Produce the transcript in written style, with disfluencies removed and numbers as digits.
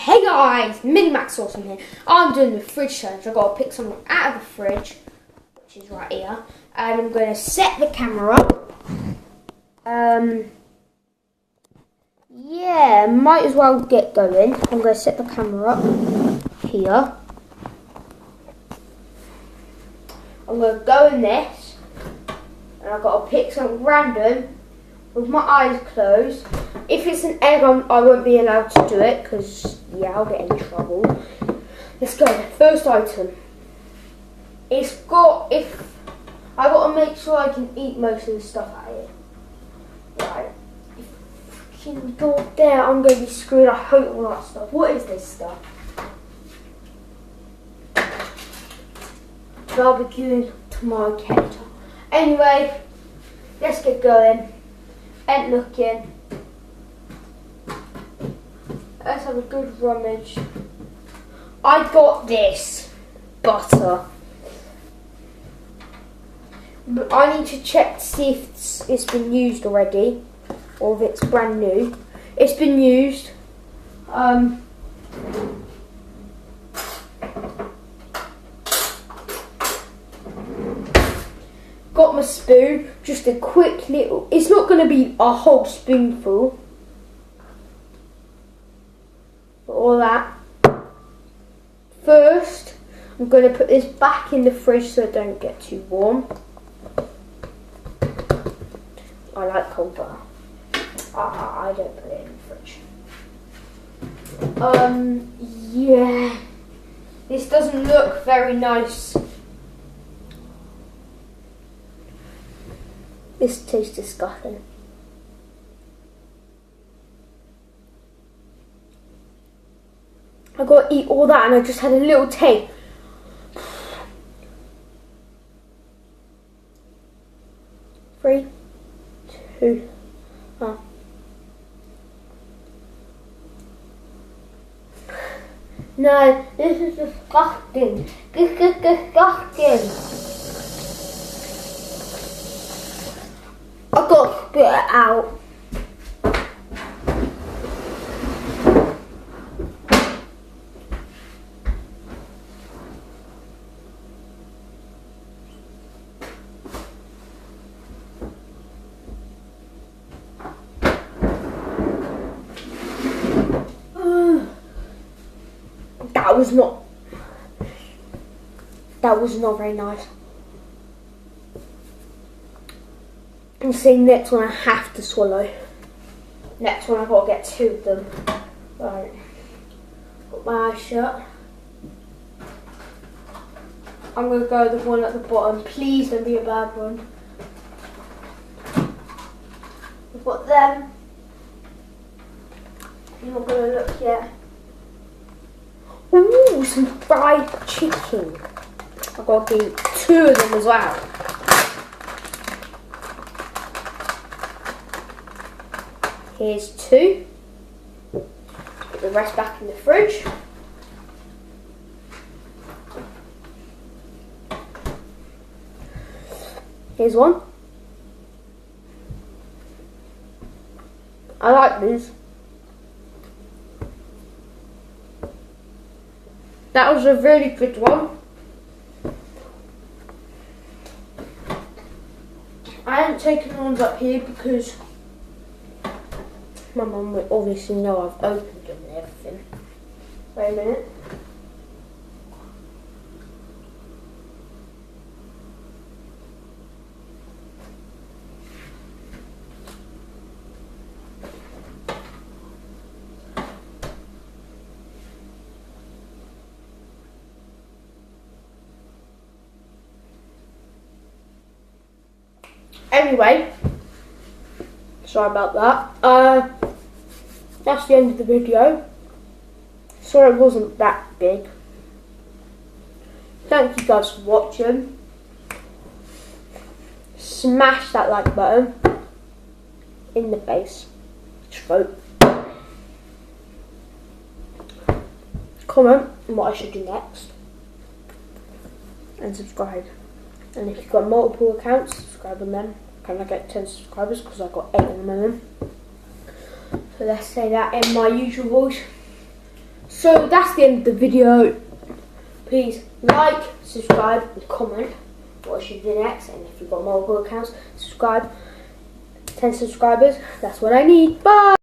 Hey guys, Minimax Awesome here. I'm doing the fridge challenge. I've got to pick something out of the fridge, which is right here, and I'm going to set the camera up. Yeah, might as well get going. I'm going to set the camera up here. I'm going to go in this, and I've got to pick something random with my eyes closed. If it's an egg, I won't be allowed to do it because, yeah, I'll get in trouble. Let's go. First item. I got to make sure I can eat most of the stuff out of it. Right. If I can go up there, I'm going to be screwed. I hope all that stuff. What is this stuff? Barbecue tomato ketchup. Anyway, let's get going. Ain't looking. Let's have a good rummage. I got this butter. But I need to check to see if it's been used already or if it's brand new. It's been used. Got my spoon, just a quick little, it's not going to be a whole spoonful. All that. First, I'm going to put this back in the fridge so it don't get too warm. I like cold butter. I don't put it in the fridge. Yeah. This doesn't look very nice. This tastes disgusting. I got to eat all that and I just had a little taste. Three, two, one. No, this is disgusting. This is disgusting. I've got to spit it out. That was not very nice. I'm saying next one I have to swallow. Next one I've got to get two of them. Right. Got my eyes shut. I'm going to go with the one at the bottom. Please don't be a bad one. I've got them. I'm not going to look yet. Ooh, some fried chicken. I've got to eat two of them as well. Here's two. Put the rest back in the fridge. Here's one. I like these. That was a really good one. I haven't taken the ones up here because my mum will obviously know I've opened them and everything. Wait a minute. Anyway, sorry about that. That's the end of the video. Sorry it wasn't that big. Thank you guys for watching. Smash that like button in the face. Throat. Comment on what I should do next. And subscribe. And if you've got multiple accounts, subscribe on them. Can I get 10 subscribers? Because I've got 8 at the moment. So let's say that in my usual voice. So So that's the end of the video. Please like, subscribe, and comment what I should do next. And if you've got multiple accounts, subscribe. 10 subscribers, that's what I need. Bye!